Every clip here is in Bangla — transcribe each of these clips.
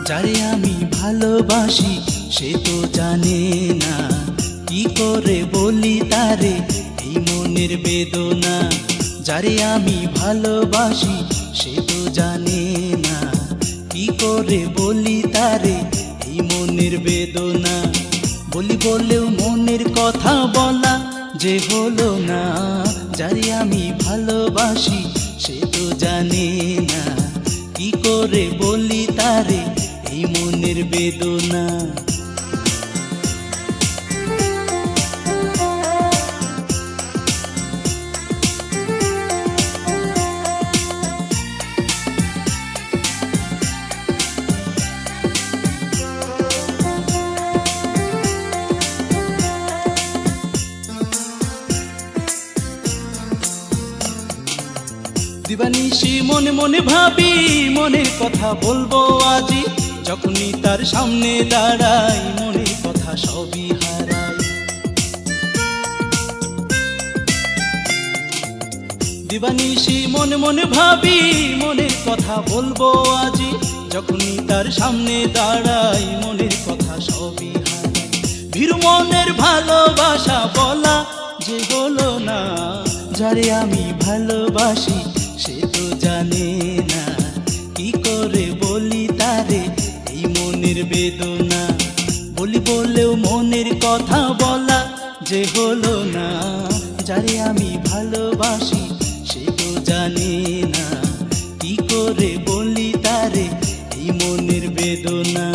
যারে আমি ভালোবাসি সে তো জানে না, কি করে বলি তারে এই মনের বেদনা। যারে আমি ভালোবাসি সে তো জানে না, কি করে বলি তারে এই মনের বেদনা। বলি বলেও মনের কথা বলা যে হলো না, যারে আমি ভালোবাসি সে তো জানে না, কি করে বলি তারে এই মনের বেদনা। দিবানিশি মনে মনে ভাবি, মনের কথা বলবো আজি, যখনই তার সামনে দাঁড়াই মনের কথা সবই হারাই। দিবানিশি মনে মনে ভাবি, মনের কথা বলবো আজি, যখনই তার সামনে দাঁড়াই মনের কথা সবই হারাই। ভীরু মনের ভালোবাসা বলা যে হলো না, যারে আমি ভালোবাসি সে তো জানে না, কি করে বলি তারে এই মনের বেদনা। বলি বলেও মনের কথা বলা যে হলো না, যারে আমি ভালোবাসি সে তো জানে না, কি করে বলি তারে এই মনের বেদনা।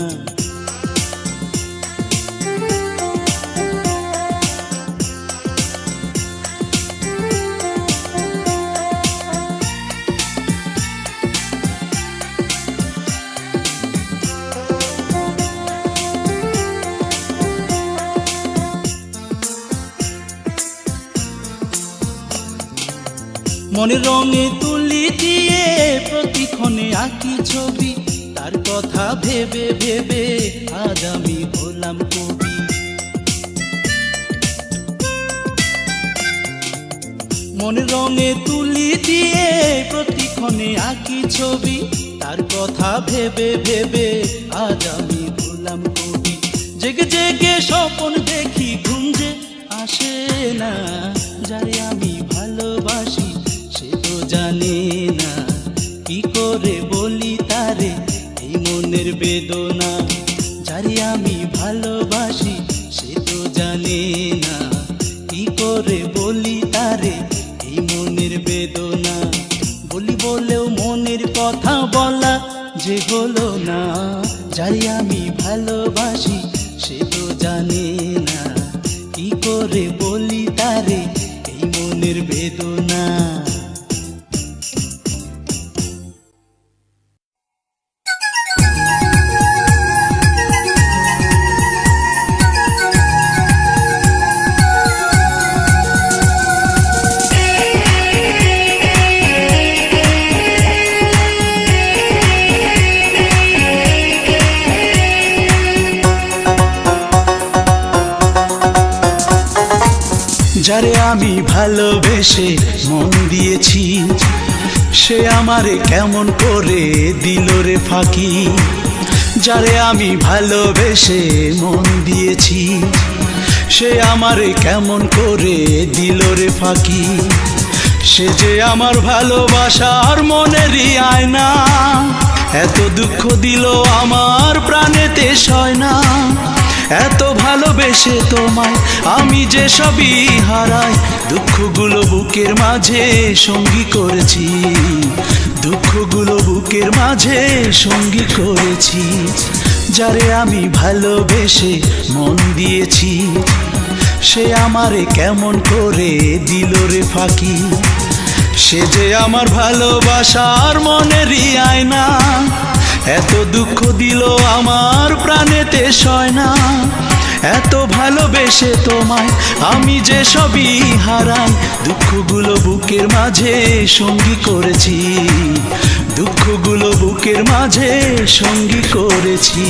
মনের রঙে তুলি দিয়ে প্রতিক্ষণে আঁকি ছবি, তার কথা ভেবে ভেবে আজ আমি হলাম কবি। মনের রঙে তুলি দিয়ে প্রতিক্ষণে আঁকি ছবি, তার কথা ভেবে ভেবে আজ আমি হলাম কবি। জেগে জেগে স্বপ্ন দেখি ঘুম যে আসে না, যারে আমি ভালোবাসি সে তো জানে না, কি করে বলি তারে এই মনের বেদনা। যারে আমি ভালোবাসি সে তো জানে না, কি করে বলি তারে এই মনের বেদনা। বলি বলেও মনের কথা বলা যে হলো না, যারে আমি ভালোবাসি সে তো জানে না, কি করে বলি তারে এই মনের বেদনা। যারে আমি ভালোবেসে মন দিয়েছি সে আমারে কেমন করে দিল রে ফাঁকি। যারে আমি ভালোবেসে মন দিয়েছি সে আমারে কেমন করে দিল রে ফাঁকি। সে যে আমার ভালোবাসার মনেরই আয়না, এত দুঃখ দিল আমার প্রাণেতে সয় না। এত ভালোবেসে তোমায় আমি যে সবই হারাই, দুঃখগুলো বুকের মাঝে সঙ্গী করেছি, দুঃখগুলো বুকের মাঝে সঙ্গী করেছি। যারে আমি ভালোবেসে মন দিয়েছি সে আমারে কেমন করে দিল রে ফাঁকি। সে যে আমার ভালোবাসার মনেরই আয়না, এত দুঃখ দিল আমার প্রাণেতে সয় না। এত ভালোবেসে তোমায় আমি যে সবই হারাই, দুঃখগুলো বুকের মাঝে সঙ্গী করেছি, দুঃখগুলো বুকের মাঝে সঙ্গী করেছি।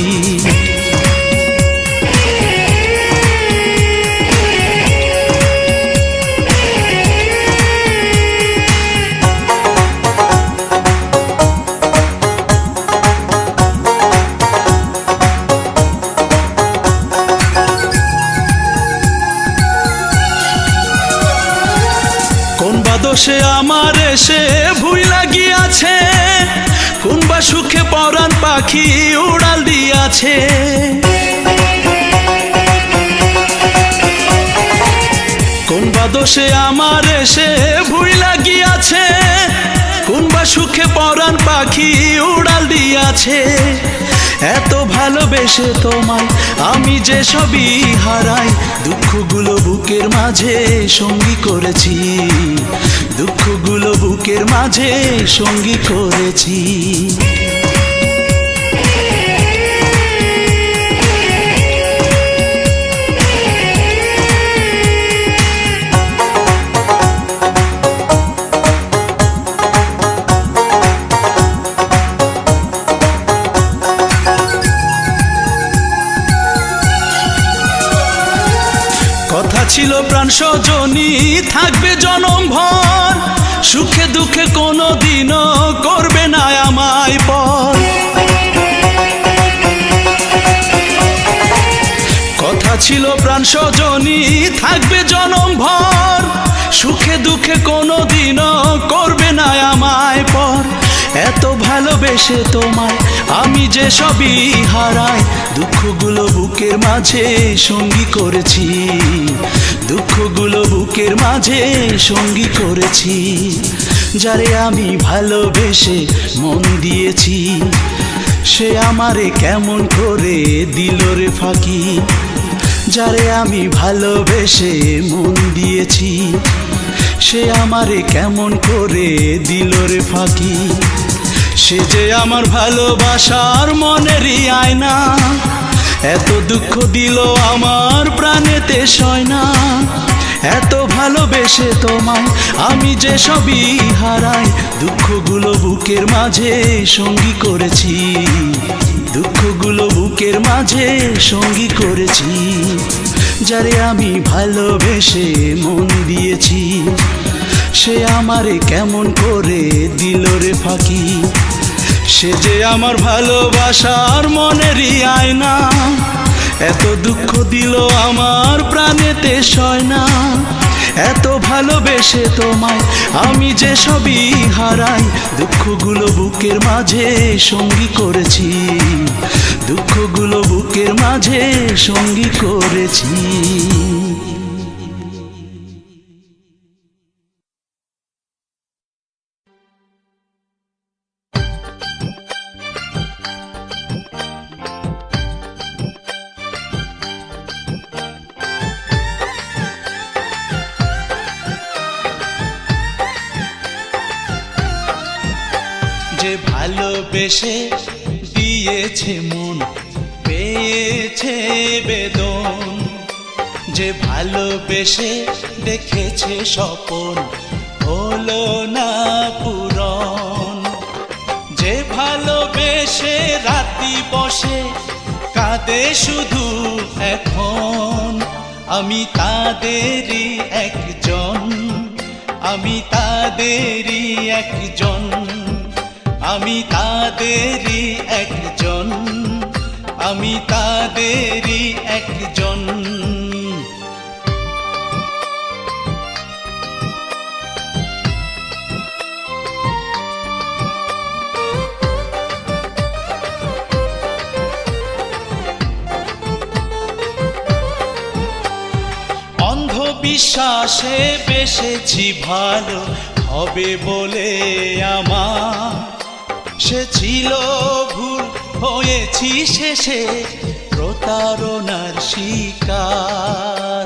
দোষে আমার এসে ভুইলা গিয়াছে, কোন বা সুখে পরাণ পাখি উড়াল দিয়াছে। কোন বা দোষে আমার এসে ভুইলা গিয়াছে, কোন বা সুখে পরাণ পাখি উড়াল দিয়াছে। এত ভালোবেসে তোমায় আমি যে সবই হারাই, দুঃখগুলো বুকের মাঝে সঙ্গী করেছি, দুঃখগুলো বুকের মাঝে সঙ্গী করেছি। কথা ছিল প্রাণ সজনী থাকবে জনম ভর, সুখে দুঃখে কোনো দিনও করবে না আমায় পর। কথা ছিল প্রাণ সজনী থাকবে জনম ভর, সুখে দুঃখে কোনো দিনও করবে না আমায় পর। এত ভালোবেসে তোমায় আমি যে সবই হারাই, দুঃখগুলো বুকের মাঝে সঙ্গী করেছি, দুঃখগুলো বুকের মাঝে সঙ্গী করেছি। যারে আমি ভালোবেসে মন দিয়েছি, সে আমারে কেমন করে দিল রে ফাঁকি। যারে আমি ভালোবেসে মন দিয়েছি, সে আমারে কেমন করে দিল রে ফাঁকি। সে যে আমার ভালোবাসার মনেরই আয়না, এত দুঃখ দিল আমার প্রাণেতে সয় না। এত ভালোবেসে তোমায় আমি যে সবই হারাই, দুঃখগুলো বুকের মাঝে সঙ্গী করেছি, দুঃখগুলো বুকের মাঝে সঙ্গী করেছি। যারে আমি ভালোবেসে মন দিয়েছি, সে আমারে কেমন করে দিল রে ফাঁকি। সে যে আমার ভালোবাসার মনেরই আয়না, এত দুঃখ দিল আমার প্রাণেতে সয় না। এত ভালোবেসে তোমায় আমি যে সবই হারাই, দুঃখগুলো বুকের মাঝে সঙ্গী করেছি, দুঃখগুলো বুকের মাঝে সঙ্গী করেছি। যে ভালোবেসে দিয়েছে মন পেয়েছে বেদন, যে ভালোবেসে দেখেছে স্বপন হলো না পূরণ। যে ভালোবেসে রাতি বসে কাঁদে শুধু এখন, আমি তাদেরই একজন, আমি তাদেরই একজন, আমি তাদেরই একজন, আমি তাদেরই একজন। অন্ধবিশ্বাসে বেসেছি ভালো হবে বলে আমার, সে ছিল ভুল হয়েছি শেষে প্রতারণার শিকার।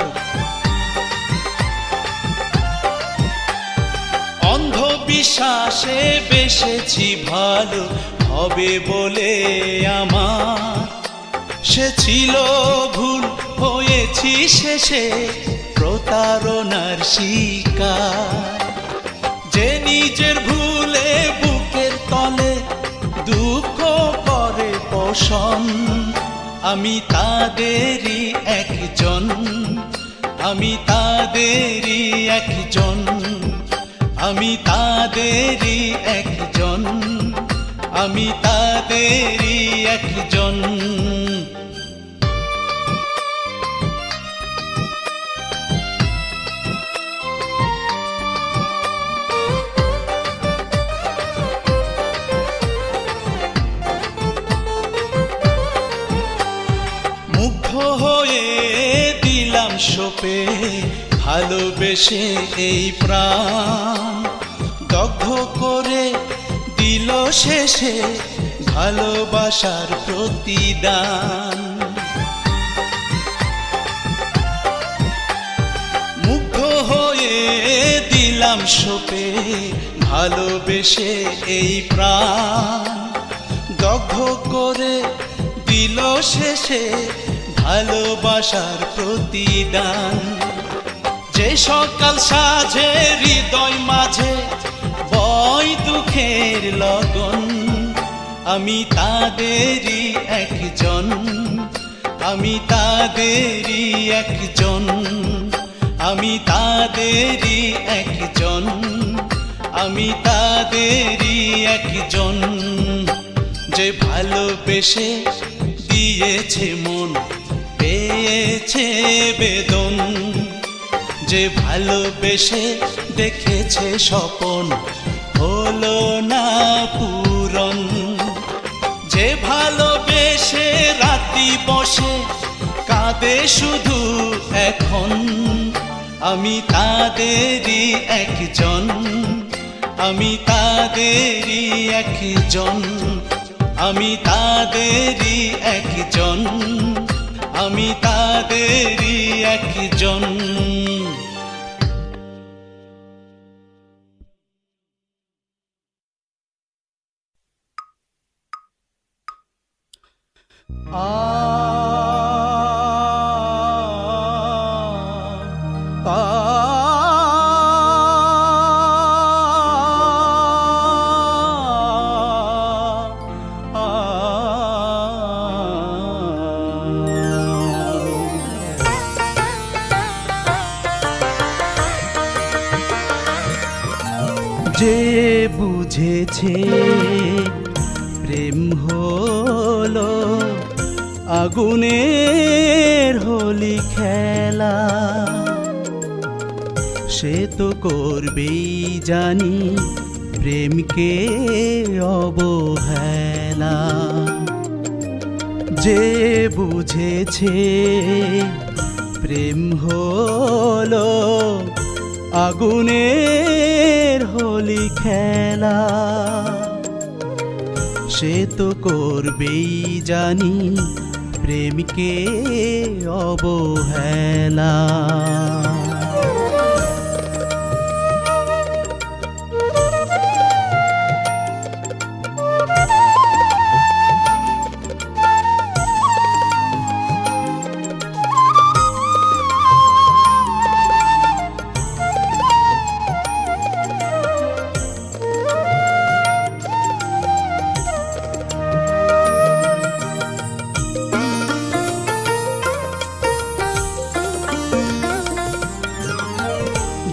অন্ধবিশ্বাসে বেসেছি ভালো হবে বলে আমার, সে ছিল ভুল হয়েছি শেষে প্রতারণার শিকার। যে নিজের ভুলে বুকের তলে দুঃখ করে পোষণ, আমি তাদেরই একজন, আমি তাদেরই একজন, আমি তাদেরই একজন, আমি তাদেরই একজন। সপে ভালোবেসে এই প্রাণ দগ্ধ করে দিল শেষে ভালোবাসার প্রতিদান। মুগ্ধ হয়ে দিলাম সপে ভালোবেসে এই প্রাণ দগ্ধ করে দিল শেষে ভালোবাসার প্রতিদান। যে সকাল সাজে হৃদয় মাঝে বয় দুঃখের লগন, আমি তাদেরই একজন, আমি তাদেরই একজন, আমি তাদেরই একজন, আমি তাদেরই একজন। যে ভালোবেসে দিয়েছে মন পেয়েছে বেদন, যে ভালোবেসে দেখেছে স্বপন হলো না পূরণ। যে ভালোবেসে রাতি বসে কাঁদে শুধু এখন, আমি তাদেরই একজন, আমি তাদেরই একজন, আমি তাদেরই একজন, আমি তাদেরই একজন। যে বুঝেছে প্রেম হলো আগুনের হোলি খেলা, সে তো করবেই জানি প্রেমকে অবহেলা। যে বুঝেছে প্রেম হলো আগুনের হোলি খেলা, সে তো করবেই জানি প্রেমকে অবহেলা।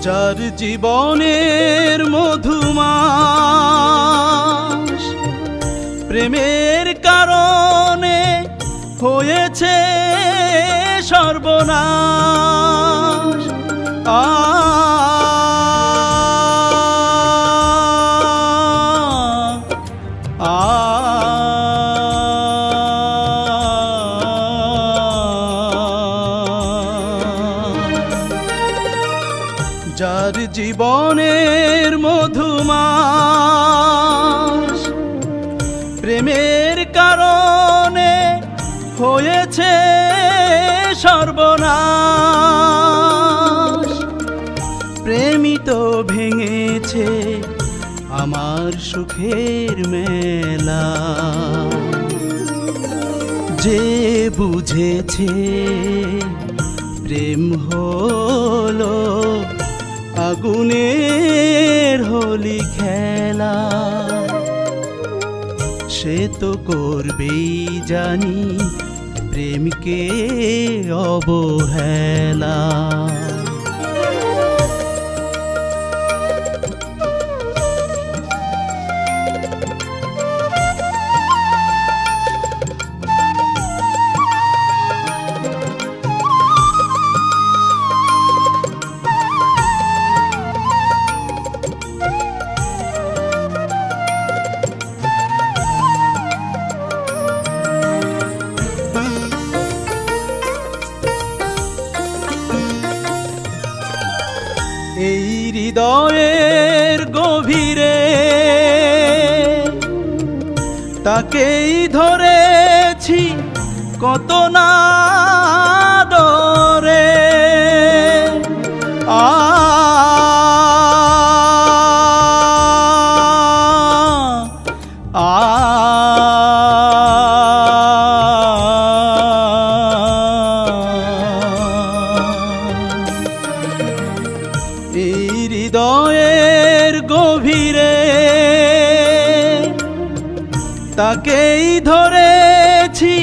যার জীবনের মধুমাস প্রেমের কারণে হয়েছে সর্বনাশ, যার জীবনের মধুমাস প্রেমের কারণে হয়েছে সর্বনাশ, প্রেমই তো ভেঙেছে আমার সুখের মেলা। যে বুঝেছে প্রেম হলো আগুনের হোলি খেলা, সে তো করবেই জানি প্রেমকে অবহেলা। এই হৃদয়ের গভীরে তাকেই ধরেছি কত না দরে এই হৃদয়ের গভীরে তাকেই ধরেছি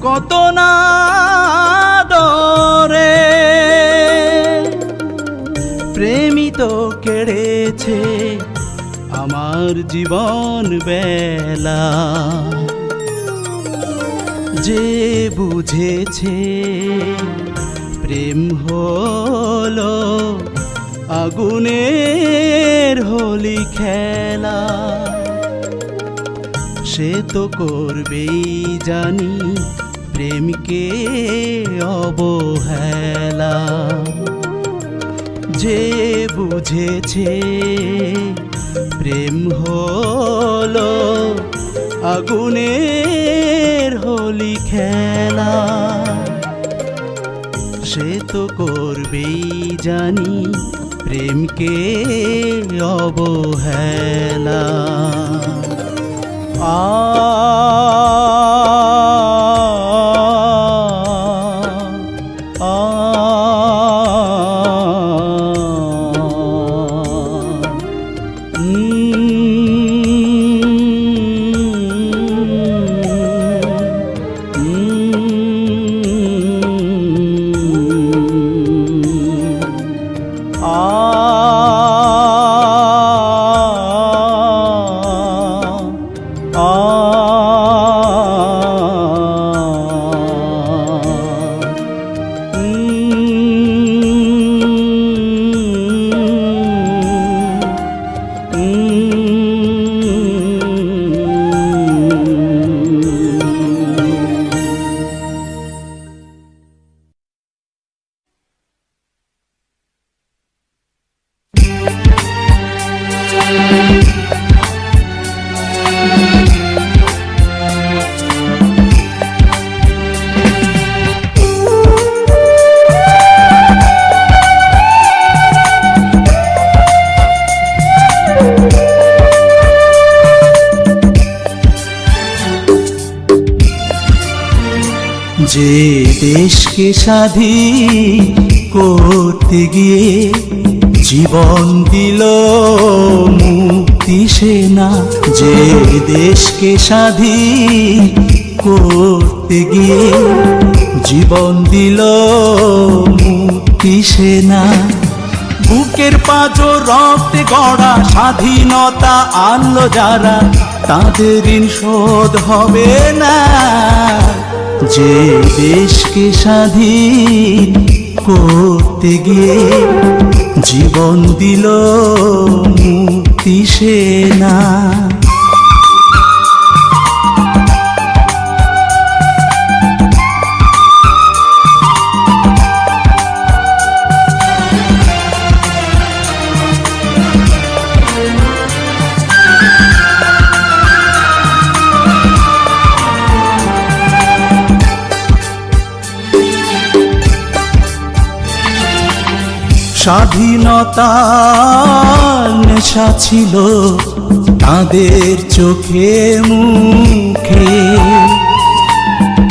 কত না দরে প্রেমই তো কেড়েছে আমার জীবন বেলা যে বুঝেছে প্রেম হলো আগুনের হোলি খেলা সে তো করবেই জানি প্রেমকে অবহেলা যে বুঝেছে প্রেম হলো আগুনের হোলি খেলা সে তো করবেই জানি প্রেমকে অবহেলা যে দেশকে স্বাধীন করতে গিয়ে জীবন দিল মুক্তি সেনা যে দেশকে স্বাধীন করতে গিয়ে জীবন দিল মুক্তি সেনা বুকের পাঁজর রক্তে গড়া স্বাধীনতা আনলো যারা তাদের ঋণ শোধ হবে না যে দেশকে স্বাধীন করতে গিয়ে জীবন দিল মুক্তি সেনা স্বাধীনতার নেশা ছিল তাদের চোখে মুখে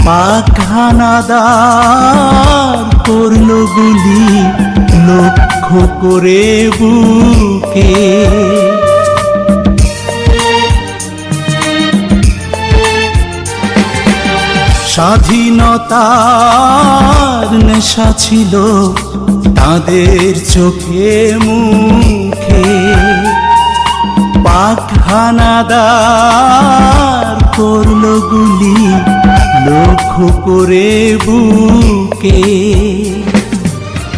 পাক হানাদার করলো গুলি লক্ষ্য করে বুকে স্বাধীনতার নেশা ছিল তাদের চোখে মুখে পাক হানাদার করলো গুলি লক্ষ্য করে বুকে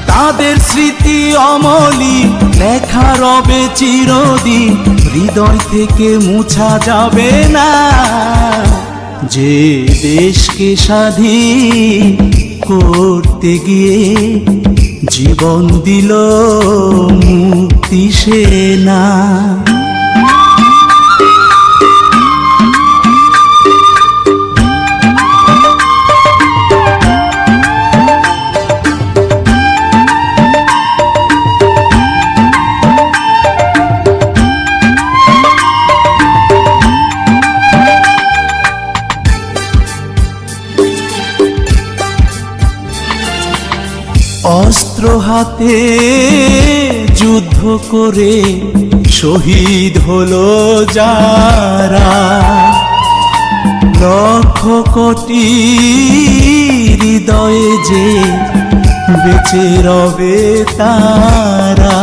তাদের স্মৃতি অমলি লেখা রবে চিরদিন হৃদয় থেকে মুছা যাবে না যে দেশকে স্বাধীন করতে গিয়ে জীবন দিল মুক্তি সেনা। অস্ত্র হাতে যুদ্ধ করে শহীদ হলো যারা, লক্ষ কোটি হৃদয়ে যে বেঁচে রবে তারা।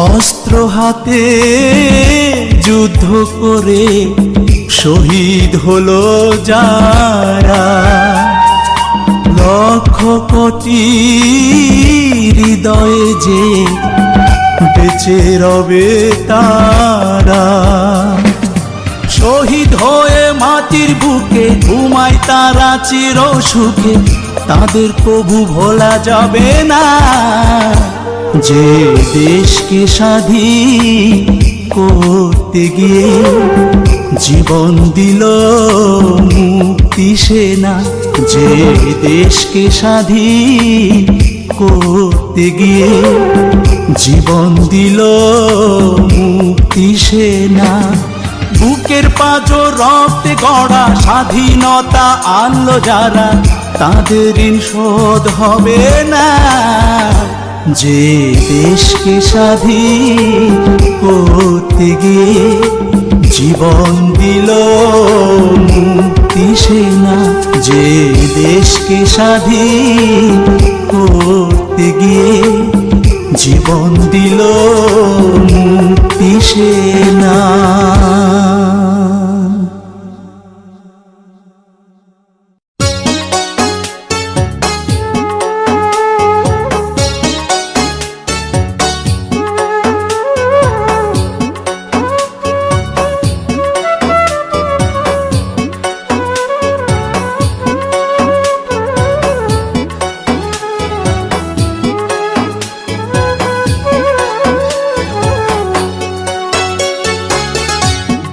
অস্ত্র হাতে যুদ্ধ করে শহীদ হলো যারা, লক্ষ কোটি হৃদয়ে যে বেঁচে রবে তারা। শহীদ হয়ে মাটির বুকে ঘুমায় তারা চির সুখে, তাদের কবু ভোলা যাবে না। যে দেশকে স্বাধীন করতে গিয়ে জীবন দিল মুক্তি সেনা, যে দেশকে স্বাধীন করতে গিয়ে জীবন দিল মুক্তি সেনা। বুকের পাঁজর রক্তে গড়া স্বাধীনতা আনলো যারা, তাদের ঋণ শোধ হবে না। যে দেশকে স্বাধীন করতে গিয়ে জীবন দিল মুক্তি সেনা, যে দেশকে স্বাধীন করতে গিয়ে জীবন দিল মুক্তি সেনা।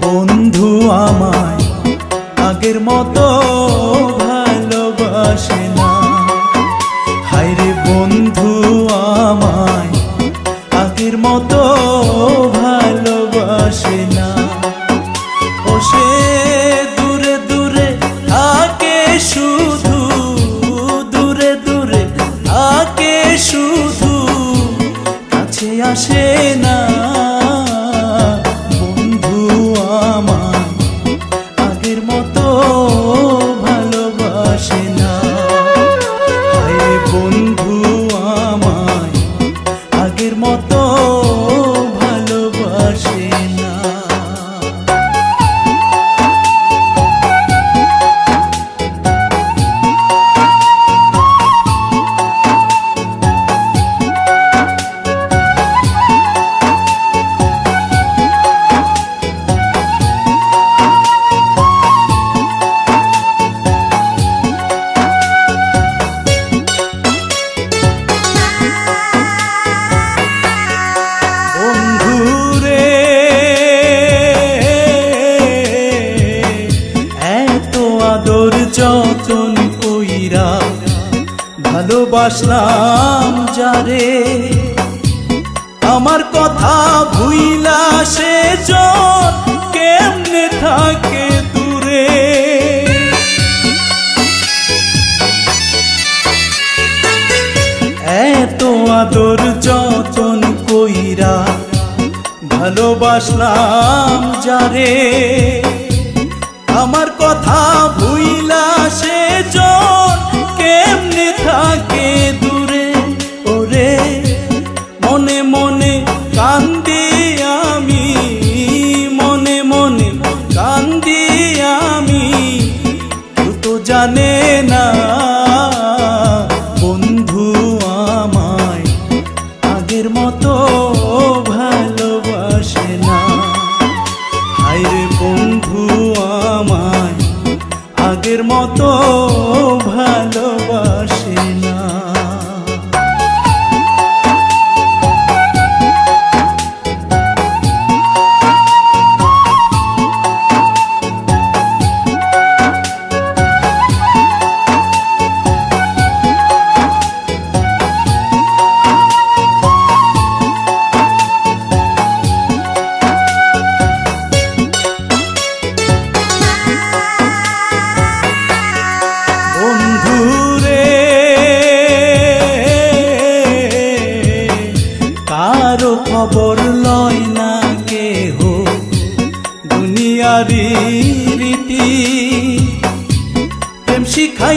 বন্ধু আমায় আগের মতো ভালোবাসে না, হায়রে বন্ধু আমায় আগের মতো ভালোবাসে না। ও সে দূরে দূরে থাকে শুধু, দূরে দূরে থাকে শুধু, কাছে আসে না। যতন কইরা ভালোবাসলাম যারে, আমার কথা ভুইলা সে জন কেমনে থাকে দূরে। এত আদর যতন কইরা ভালোবাসলাম যারে, আমার কথা ভুইলা সে জন কেমনে থাকে দূরে। ওরে মনে মনে কান্দি আমি, মনে মনে কান্দি আমি, কেউ তো জানে না বন্ধু আমায় আগের মতো ভালোবাসে না। হায়রে বন্ধু আমায়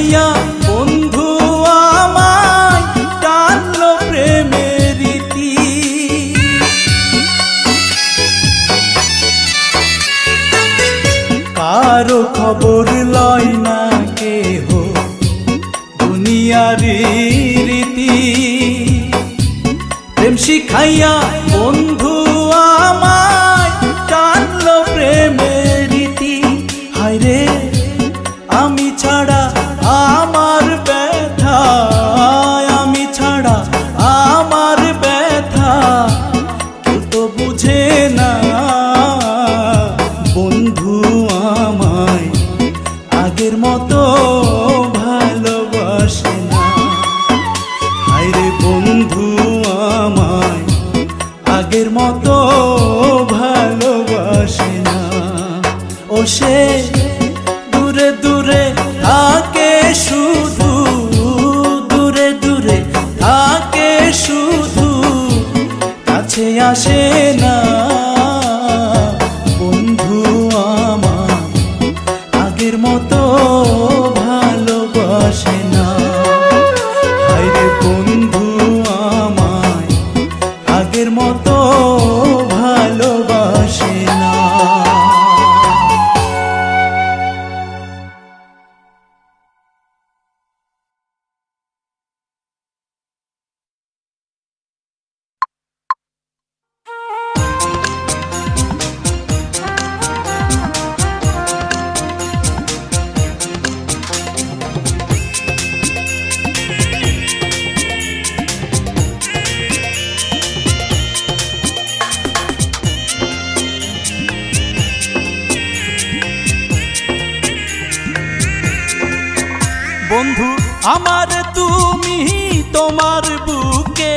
খাইয়া বন্ধু আমায় টানলো প্রেমের রীতি। কারো খবর লয় না কেহ দুনিয়ার রীতি। প্রেম শিখাইয়া বন্ধু আমায় টানলো প্রেমের রীতি। হায়রে আমি ছাড়া আমার ব্যথা, আমি ছাড়া আমার ব্যথা কেউ তো বুঝে না। বন্ধু আমায় আগের মতো ভালোবাসে না। হায়রে বন্ধু আমায় আগের মতো ভালোবাসে না। ও সে দূরে দূরে থাকে শুধু, দূরে দূরে থাকে শুধু, কাছে আসে না। বন্ধু আমার আগের মতো ভালোবাসে না। হায়রে বন্ধু আমায় আগের মতো ভালোবাসে না। বন্ধু আমার তুমি তোমার বুকে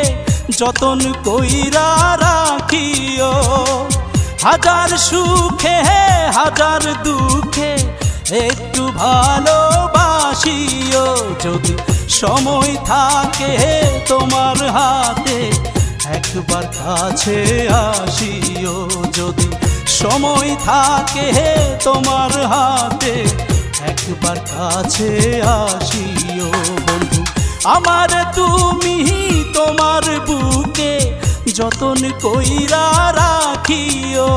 যতন কইরা রাখিও। হাজার সুখে হাজার দুঃখে একটু ভালোবাসিও। যদি সময় থাকে তোমার হাতে একবার কাছে আসিও। যদি সময় থাকে তোমার হাতে একবার কাছে আসিও। বন্ধু আমার তুমি তোমার বুকে যতন কইরা রাখিও।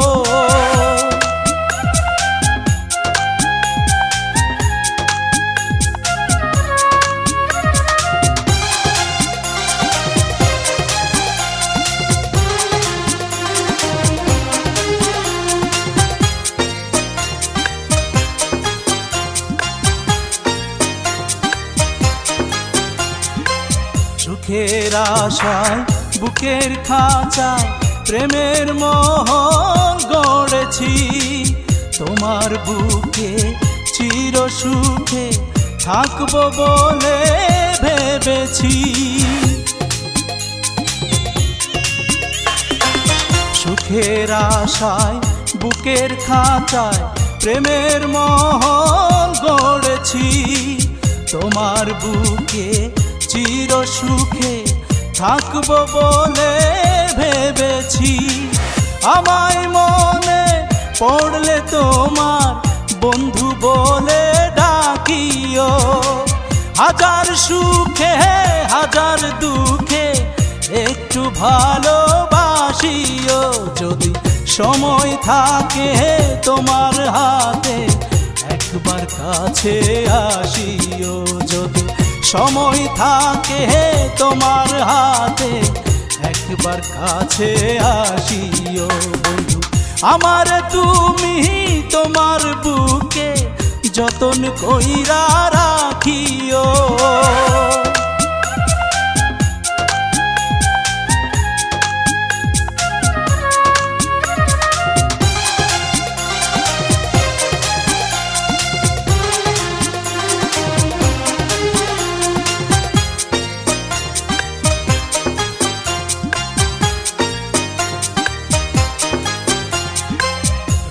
সুখের আশায় বুকের খাঁচায় প্রেমের মহল গড়েছি। তোমার বুকে চির সুখে থাকবো বলে ভেবেছি। সুখের আশায় বুকের খাঁচায় প্রেমের মহল গড়েছি। তোমার বুকে চির সুখে থাকবো বলে ভেবেছি। আমায় মনে পড়লে তোমার বন্ধু বলে ডাকিও। হাজার সুখে হাজার দুঃখে একটু ভালোবাসিও। যদি সময় থাকে তোমার হাতে একবার কাছে আসিও। যদি সময় থাকে তোমার হাতে একবার কাছে আসিও। বন্ধু আমার তুমি তোমার বুকে যতন কইরা রাখিও।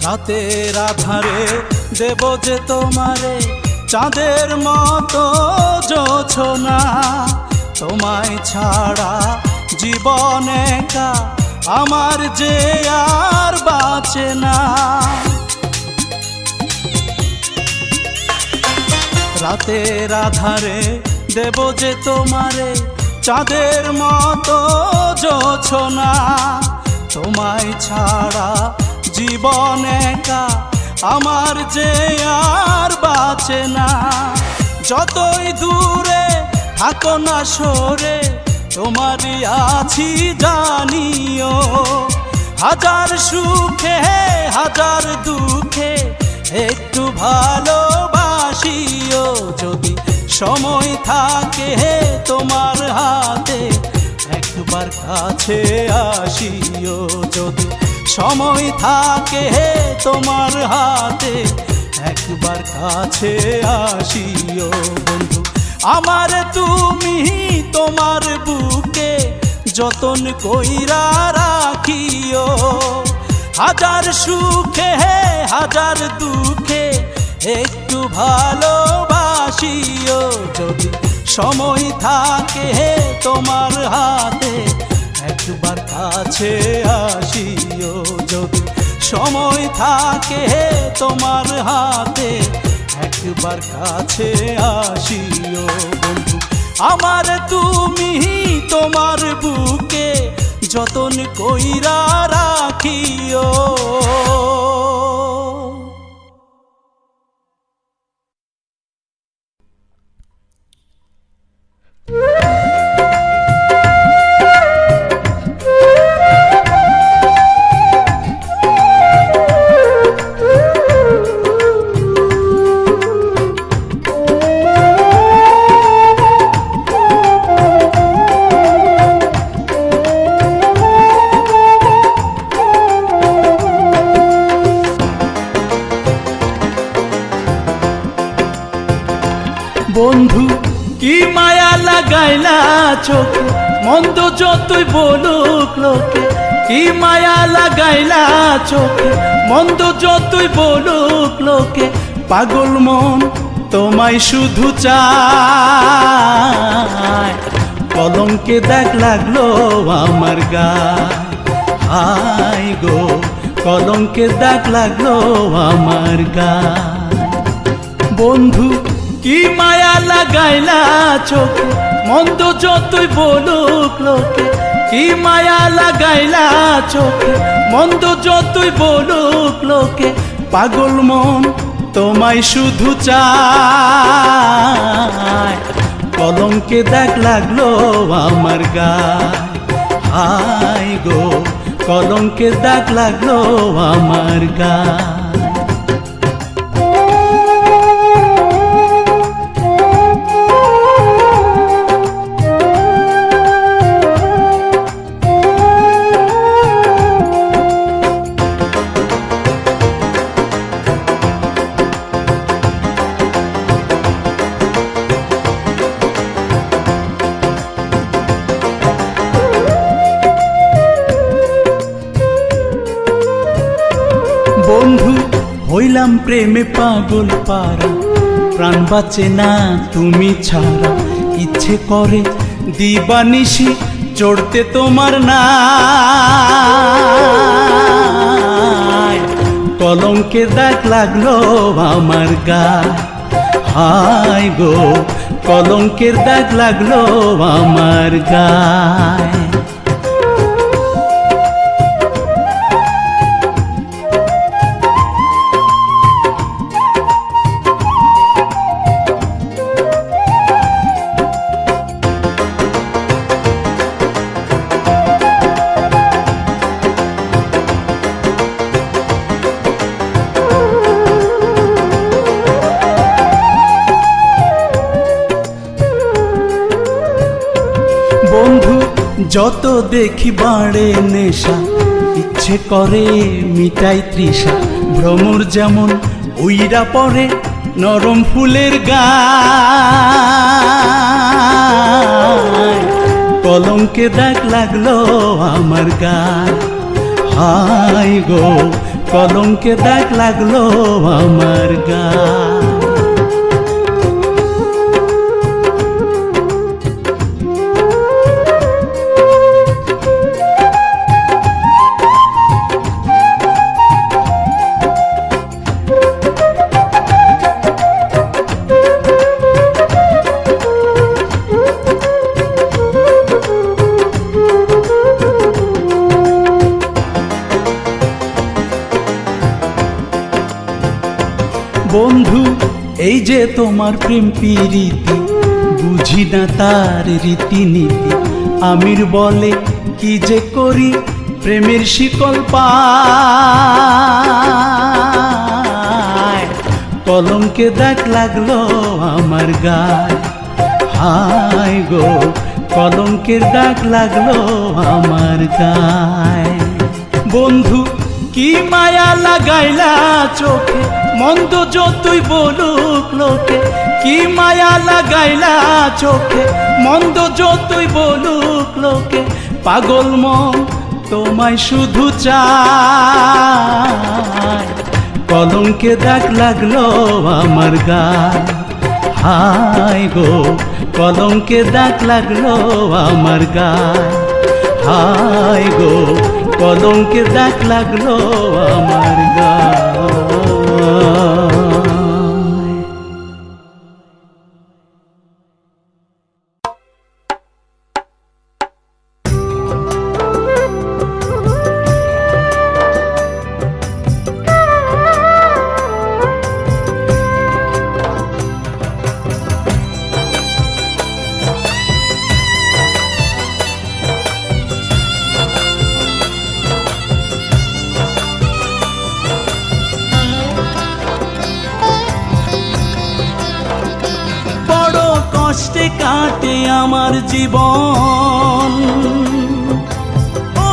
রাতের আধারে দেব যে তোমারে চাঁদের মতো জোছনা। তোমায় ছাড়া জীবন একা আমার যে আর বাঁচে না। রাতের আধারে দেব যে তোমারে চাঁদের মতো জোছনা। তোমায় ছাড়া জীবন একা আমার যে আর বাঁচে না। যতই দূরে থাকো না সরে তোমারই আছি জানিও। হাজার সুখে হাজার দুঃখে একটু ভালোবাসিও। যদি সময় থাকে তোমার হাতে একবার কাছে আসিও। যদি সময় থাকে তোমার হাতে একবার কাছে আসিও। বন্ধু আমার তুমি তোমার বুকে যতন কইরা রাখিও। হাজার সুখে হাজার দুঃখে একটু ভালোবাসিও। যদি সময় থাকে তোমার হাতে একবার কাছে আসিও। যদি সময় থাকে তোমার হাতে একবার কাছে আসিও। বন্ধু আমার তুমি তোমার বুকে যতন কইরা রাখিও। বন্ধু কি মায়া লাগাইলা চোখে মন্দ যতই বলুক লোকে। কি মায়া লাগাইলা চোখে মন্দ যতই বলুক লোকে। পাগল মন তোমায় শুধু চায়। কলঙ্কে দাগ লাগলো আমার গায়। হায় গো কলঙ্কে দাগ লাগলো আমার গায়। বন্ধু কি মায়া লাগাইলা চোখে মন্দ যতই বলুক লোকে। কি মায়া লাগাইলা চোখে মন্দ যতই বলুক লোকে। পাগল মন তোমায় শুধু চায়। কলঙ্কে দাগ লাগলো আমার গায়। হায় গো কলঙ্কে দাগ লাগলো আমার গায়। বন্ধু হইলাম প্রেমে পাগল পারা। প্রাণ বাঁচে না তুমি ছাড়া। ইচ্ছে করে দিবানিশি চড়তে তোমার নায়। কলঙ্কে দাগ লাগলো আমার গায়। হায় গো কলঙ্কের দাগ লাগলো আমার গায়। বন্ধু যত দেখি বাড়ে নেশা। ইচ্ছে করে মিটাই তৃষা। ভ্রমর যেমন উইরা পড়ে নরম ফুলের গায়। কলঙ্কে দাগ লাগলো আমার গায়। হায় গো কলঙ্কে দাগ লাগলো আমার গায়। যে তোমার প্রেম প্রীতি, বুঝি না তার রীতিনীতি। আমির বলে কি যে করি, প্রেমের শিকল পায়। কলঙ্কে দাগ লাগলো আমার গায়, হায় গো কলঙ্কের দাগ লাগলো আমার গায়। বন্ধু কি মায়া লাগাইলা চোখে, মন্দ যতই বলুক লোকে। কি মায়া লাগাইলা চোখে, মন্দ যতই বলুক লোকে। পাগল মন তোমায় শুধু চায়। কলঙ্কে দাগ লাগলো আমার গায়, হায় গো কলঙ্কে দাগ লাগলো আমার গায়। হায় গো কলঙ্কে দাগ লাগলো আমার গায়। কষ্টে কাটে আমার জীবন, ও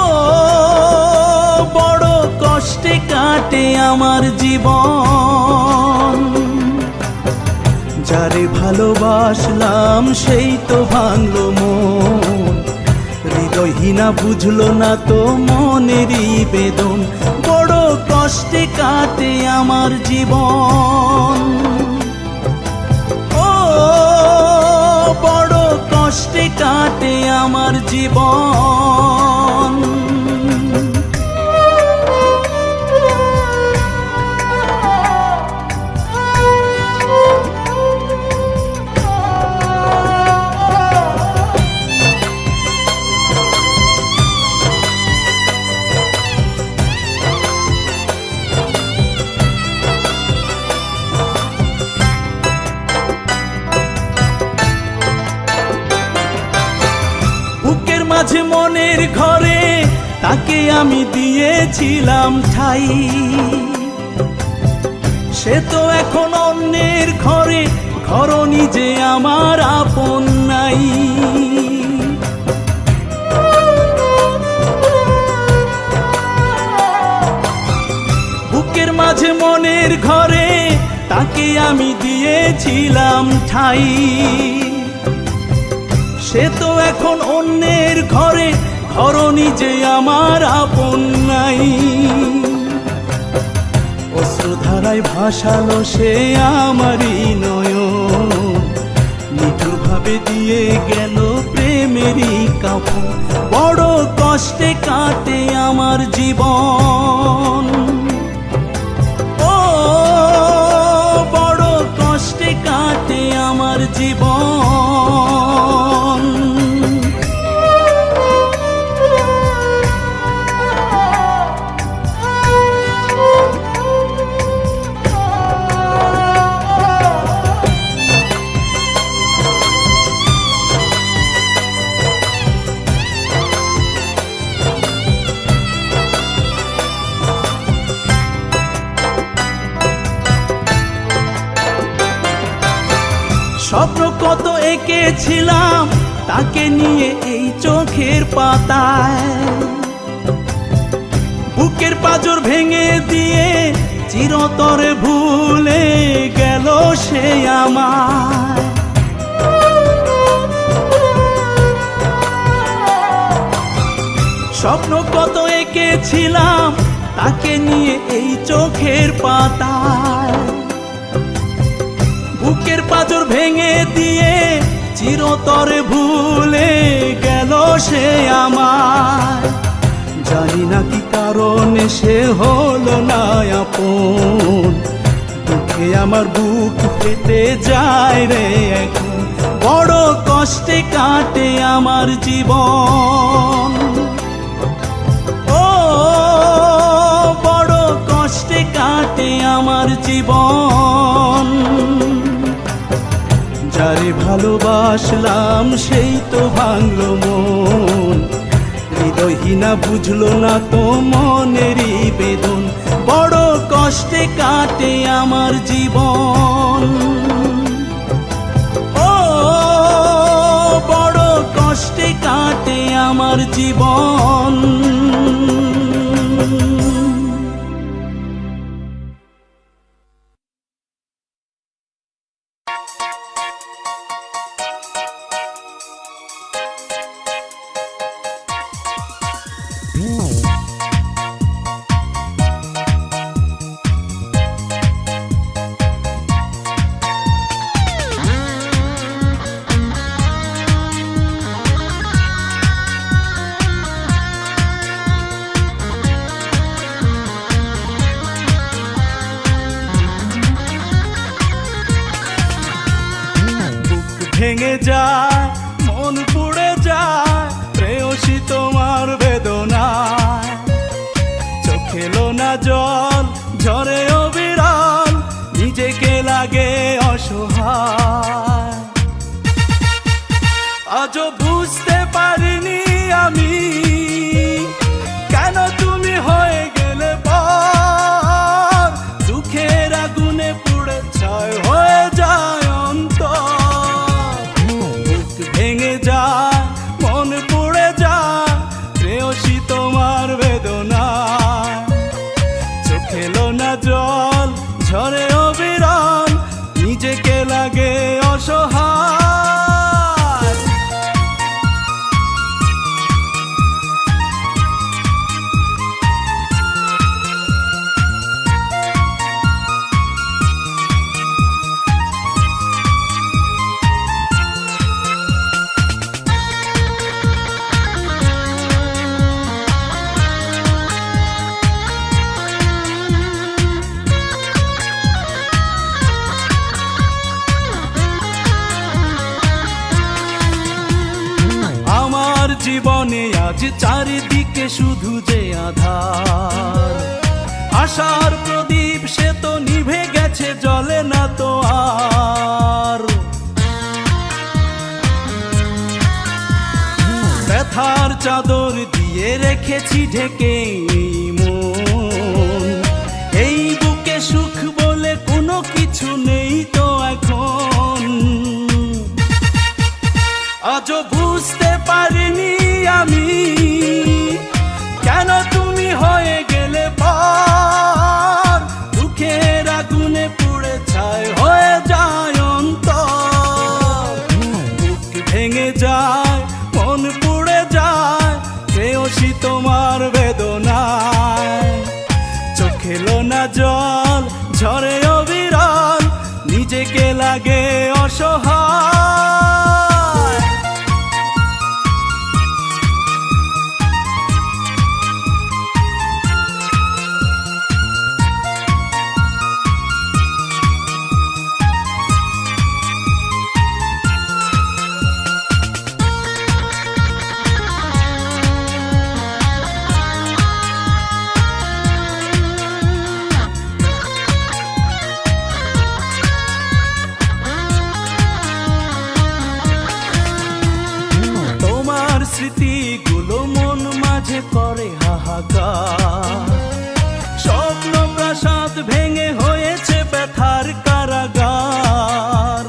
বড় কষ্টে কাটে আমার জীবন। যারে ভালোবাসলাম সেই তো ভাঙলো মন, হৃদয়হীনা বুঝলো না তো মনেরই বেদন। বড় কষ্টে কাটে আমার জীবন, বড় কষ্টে কাটে আমার জীবন। মাঝে মনের ঘরে তাকে আমি দিয়েছিলাম ঠাই, সে তো এখন অন্যের ঘরে, ঘর নিজে আমার আপন নাই। বুকের মাঝে মনের ঘরে তাকে আমি দিয়েছিলাম ঠাই, সে তো এখন অন্যের ঘরে, ঘর নিজে আমার আপন নাই। অশ্রুধারায় ভাসালো সে আমারই নয়ন, নিঠুর ভাবে দিয়ে গেল প্রেমেরই কাফন। বড় কষ্টে কাটে আমার জীবন, ও বড় কষ্টে কাটে আমার জীবন। স্বপ্ন কত এঁকেছিলাম তাকে নিয়ে এই চোখের পাতায়, বুকের পাঁজর ভেঙে দিয়ে চিরতরে ভুলে গেল সে আমায়। স্বপ্ন কত এঁকেছিলাম তাকে নিয়ে এই চোখের পাতায়, বুকের পাঁজর ভেঙে দিয়ে চিরতরে ভুলে গেল সে আমায়। জানি না কি কারণে সে হলো না আপন, দুঃখে আমার বুক ফেটে যায় রে এখন। বড় কষ্টে কাটে আমার জীবন, ও বড় কষ্টে কাটে আমার জীবন। ভালোবাসলাম সেই তো ভাঙলো মন, হৃদয়হীনা বুঝলো না তো মনেরই বেদন, বড় কষ্টে কাটে আমার জীবন। ও বড় কষ্টে কাটে আমার জীবন। ভেঙে যায় মন পুড়ে যায় প্রেয়সী তোমার বেদনায়, চোখেলো না জল ঝরে অবিরাম নিজেকে লাগে অসহায়। আজও বুঝতে পারিনি আমি কেন তুমি হয়ে গেলে পর, দুঃখের আগুনে পুড়ে ছাই হয়ে যায় অন্তর। ভেঙে যায় মন পুড়ে যায় প্রেয়সী তোমার বেদনায়, চোখেলো না জল ঝরে অবিরাম নিজেকে লাগে অসহায়। জীবনে আজ চারিদিকে শুধু যে আধার, আশার প্রদীপ সে তো নিভে গেছে জ্বলে না তো আর। ব্যথার চাদর দিয়ে রেখেছি ঢেকে মন, এই বুকে সুখ বলে কোনো কিছু নেই তো এখন। আজও বুঝতে পারিনি আমি কেন তুমি হয়ে গেলে পর, দুঃখের আগুনে পুড়ে ছাই হয়ে যায় অন্তর। বুক ভেঙে যায় মন পুড়ে যায় প্রেয়সী তোমার বেদনায়, চোখেলো না জল ঝরে অবিরাম নিজেকে লাগে অসহায়। স্মৃতিগুলো মন মাঝে করে হাহাকার, স্বপ্ন প্রাসাদ ভেঙে হয়েছে ব্যথার কারাগার।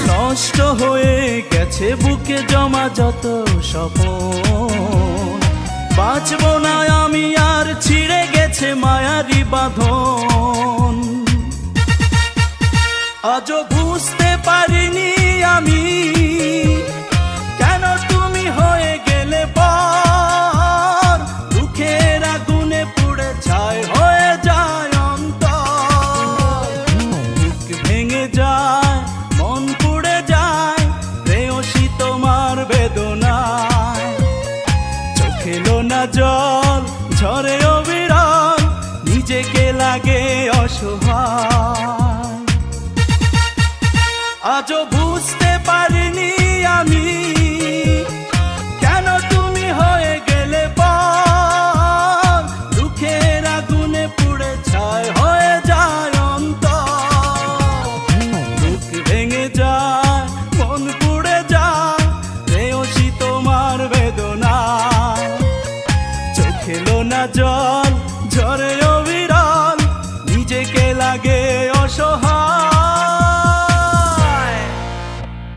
নষ্ট হয়ে গেছে বুকে জমা যত স্বপন, বাঁচবো না আমি আর ছিঁড়ে গেছে মায়ারি বাঁধন। আজও বুঝতে পারিনি আমি কেন তুমি হয়ে গেলে পর, দুঃখের আগুনে পুড়ে ছাই হয়ে যায় অন্তর। বুক ভেঙে যায় মন পুড়ে যায় প্রেয়সী তোমার বেদনায়, চোখেলো না জল ঝরে অবিরাম নিজেকে লাগে অসহায়। আজও